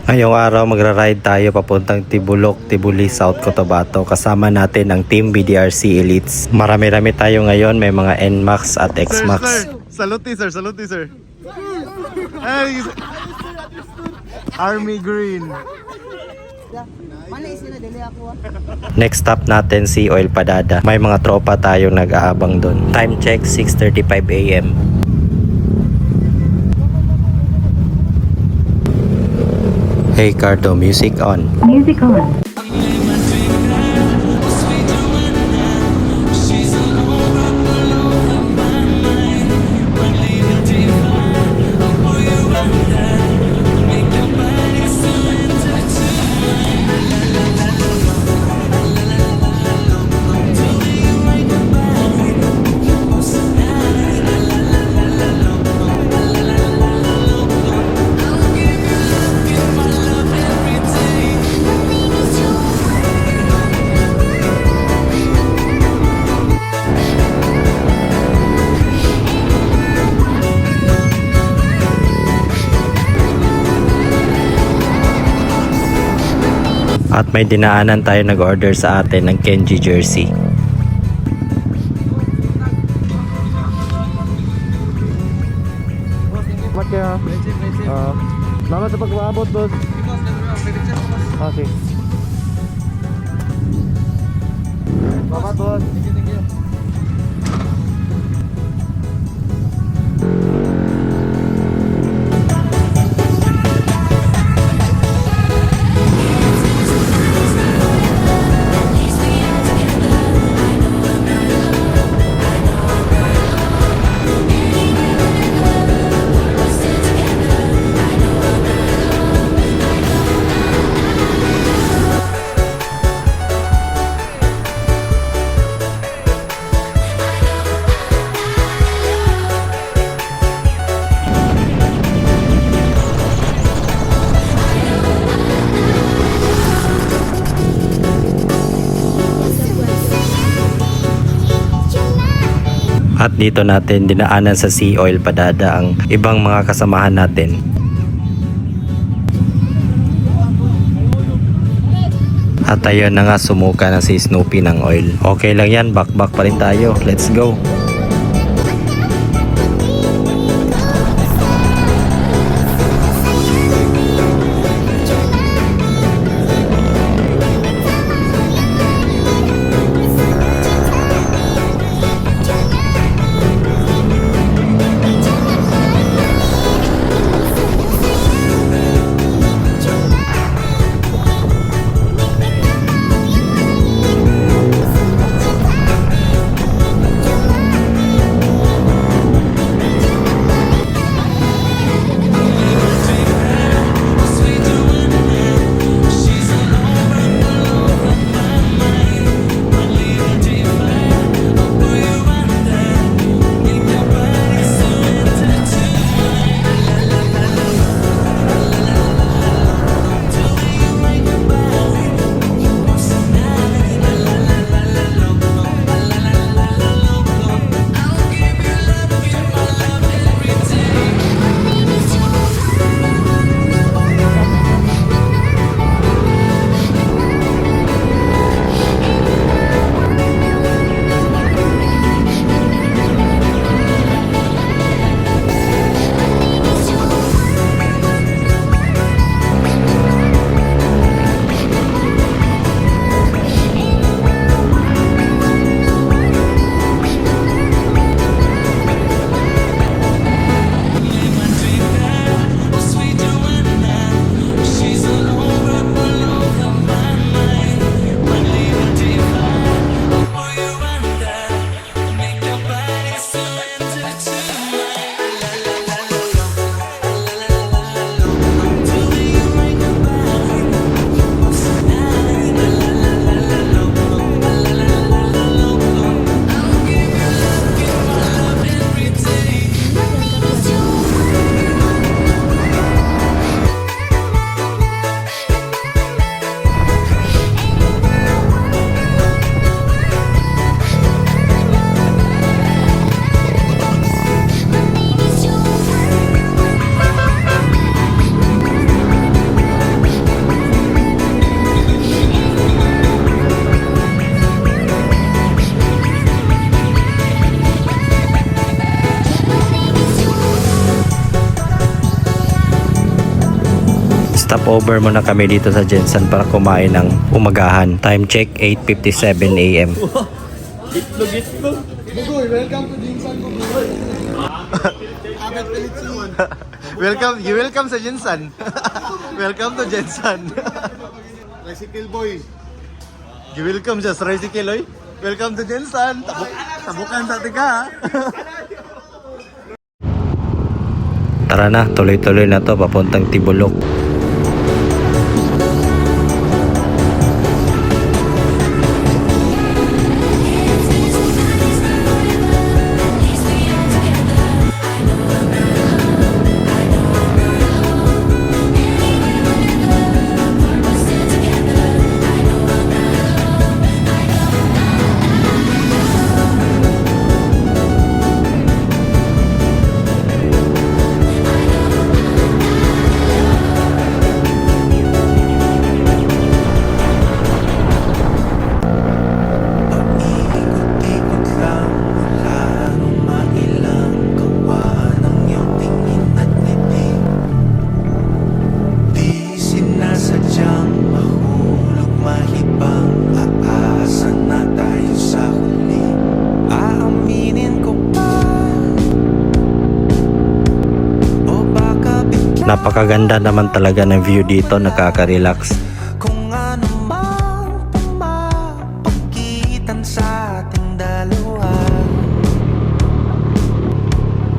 Ngayong araw magra-ride tayo papuntang Tibulok, Tibuli, South Cotabato. Kasama natin ang Team BDRC Elites. Marami-rami tayo ngayon, may mga NMAX at XMAX. Salute sir, salute sir. Ay, Army Green. Next stop natin si Oil Padada. May mga tropa tayong nag-aabang doon. Time check 6:35 AM. Hey Cardo, music on. Music on. At may dinaanan tayo nag-order sa atin ng Kenji jersey. Mat kaya? Salamat sa pag-aabot, boss. Okay. Salamat, boss. At dito natin dinaanan sa Sea Oil Padada ang ibang mga kasamahan natin. At ayun na nga, sumuka na si Snoopy ng oil. Okay lang yan, back pa rin tayo. Let's go! Nag-stop over muna kami dito sa Jensen para kumain ng umagahan. Time check 8:57 AM. Welcome sa Jensen. Welcome to Jensen. Tricycle boy. Welcome sa tricycle, oy. Welcome to Jensen. Tabukan sa tika. Tara na, tuloy-tuloy na to papuntang Tibulok. Napakaganda naman talaga ng view dito, nakaka-relax. Kung ano mang pumapagkitan sa ating dalawa,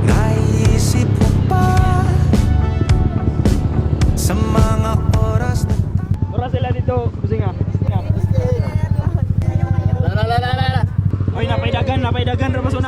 naisip mo pa sa mga oras na Mura sila dito, businga. Oy, napay dagan ra masuna.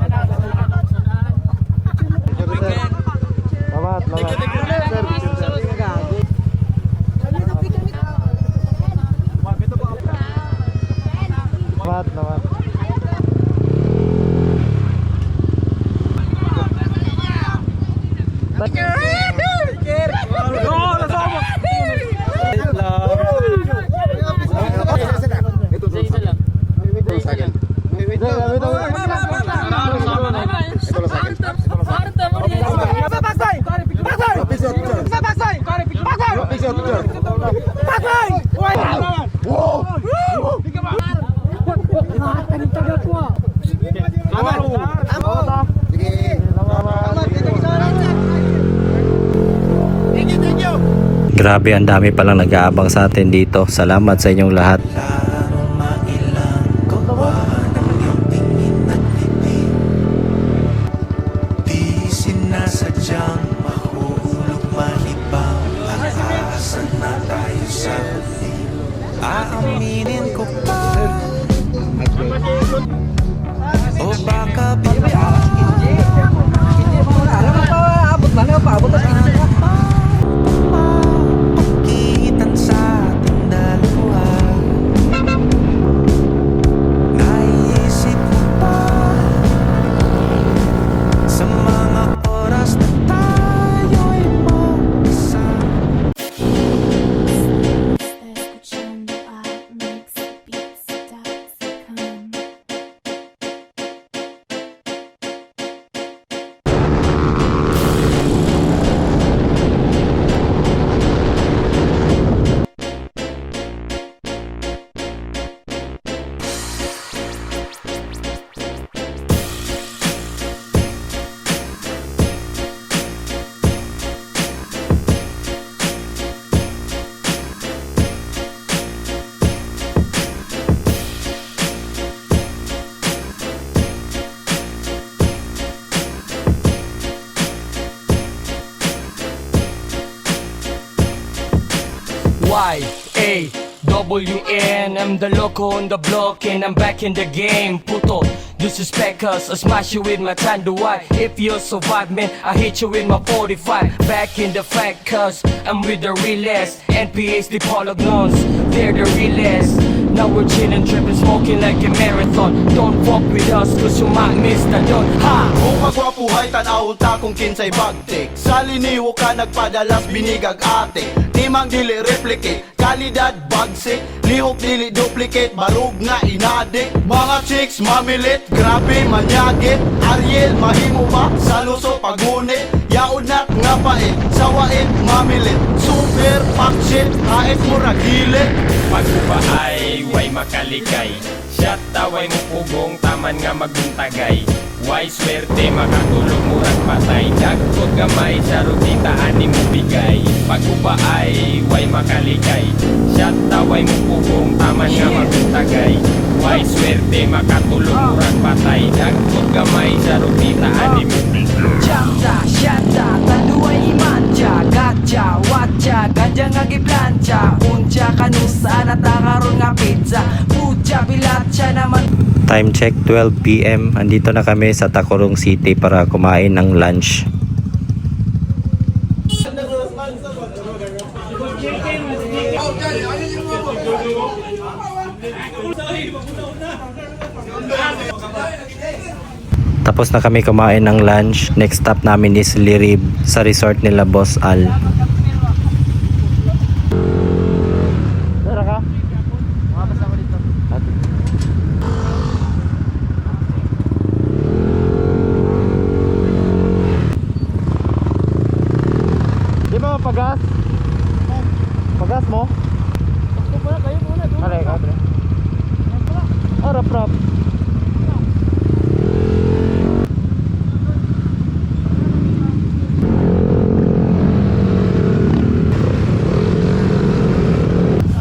Grabe, ang dami palang nag-aabang sa atin dito. Salamat sa inyong lahat. planong mailang gawa ng iyong tingin at ngiti. Di sinasadyang mahulog malibang, aasan na tayo sa huli. Aaminin ko pa, o baka bigla pagkitan sa ating dalawa. Naisip mo pa sa mga oras na tayo'y magkasama. Escuchando a Mix Beats.com. Y-A-W-N, I'm the loco on the block and I'm back in the game. Puto, disrespect us, I smash you with my Tanduay. If you survive, man, I hit you with my 45. Back in the fact, cause I'm with the realest. NPA's the polygons, they're the realest. Now we're chillin', trippin', smoking like a marathon. Don't fuck with us, cause you might miss the dawn. Ha! Kung magwapuhay tanawon ta kung kinsay bagtik. Sa liniwo ka nagpadalas binigag ate. Timang dili replicate, kalidad bagsik. Lihok dili duplicate, barug nga inadik. Mga chicks mamilit, grabe manyagit. Ariel mahimo ba sa luso pagunit. Yaod nat nga pait, sawait, mamilit, super, paksit, hait mo ragilit. Pagkuba ay way makalikay, shot taway mo pugong taman nga maguntagay. Way swerte makatulog murag patay, dagkot gamay sa rutita ani mo bigay. Pagkuba ay way makalikay, shot taway mo pugong taman nga maguntagay. Way swerte makatulog murag patay, dagkot gamay sa rutita ani mo bigay. Chanta, shanta, taluay imanja, gacha, watcha, ganja nga giplancha, uncha kanusa na takaron nga pizza, pucha bilatcha naman. Time check 12 PM. Andito na kami sa Tacorong City para kumain ng lunch. Tapos na kami kumain ng lunch. Next stop namin is Lirib sa resort nila Boss Al. Di ba pagas? Pagas mo? Aray ka, bre. Rap.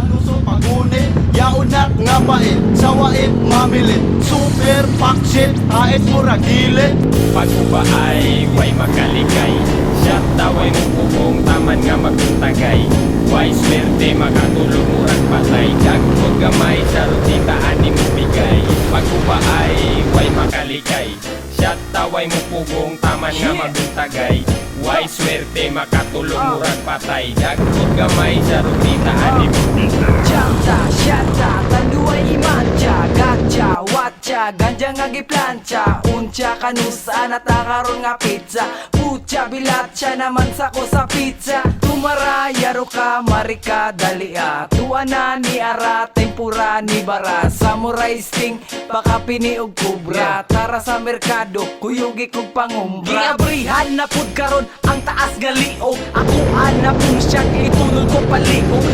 Lusong pagunit, yaunat nga pait, sawait, mamilit, super, paksit, hait mo ragilit. Pagkuba ay way makalikay, shot taway mo pugong taman nga maguntagay. Way swerte makatulog murag patay, dagkot gamay sa rutita ani mo bigay. Pagkuba ay way makalikay, shot taway mo pugong taman nga maguntagay. Way swerte makatulog murag patay, dagkot gamay sa rutita ani mo bigay. Chanta, shanta, taluay imanja, gacha, watcha, ganja nga giplancha, uncha kanusa na takaron nga pizza, pucha bilatcha naman sako sa pizza. Tumara yaro ka marika dalia, tuana ni ara tempura ni bara, samurai sting baka piniog kubra, tara sa merkado kuyugi kog pangumbra. Giabrihan na pud karon ang taas nga liog, ako ana pong siya itunol ko paliog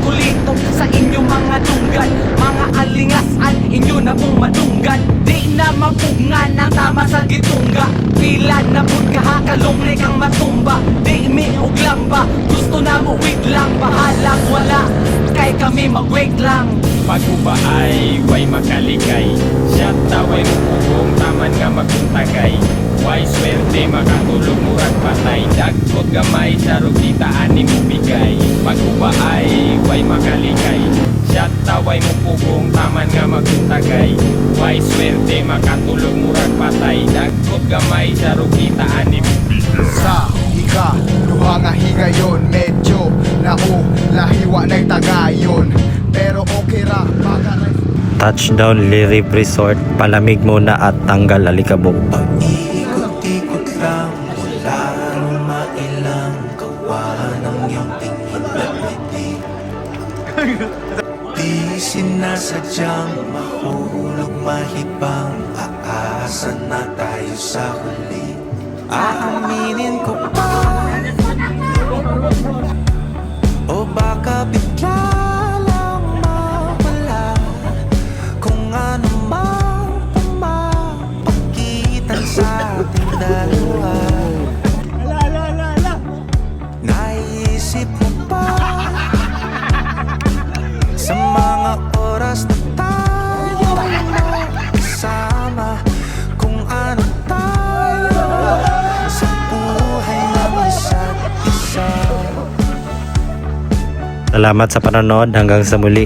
kulito sa inyong mga dunggan, mga alingasan inyo na pong madunggan. Di na mapugngan ang tama sa gitungga, pila na pud kahakalong na kang matumba. Di mi og lamba, gusto na mo wait lang, bahalang wala kay kami mag-wait lang. Pagkuba ay way makalikay, shot taway mo pugong taman nga maguntagay. Way swerte makatulog murag patay, dagkot gamay sa rutita ani mo bigay. Pagkuba ay way makalikay, shot taway mo pugong taman nga maguntagay. Way swerte makatulog murag patay, dagkot gamay sa rutita ani mo bigay. Sa ika, duha nga higayon, medyo lahiwa na'y tagayon. Pero okay ra, baka Touchdown Lirib Resort. Palamig muna at tanggal alikabok. Pag-ikot-ikot lang mula nung mailang gawa ng iyong tingin na pwede. Di sinasadyang mahulog mahibang, aasa na tayo sa huli. Aaminin ko pa, o baka bigla lang mawala kung ano mang pumapagitan sa ating dalawa. Naisip mo ba sa mga oras na tayo magkasama, kung ano tayo sa buhay ng isa't isa? Salamat sa panonood. Hanggang sa muli.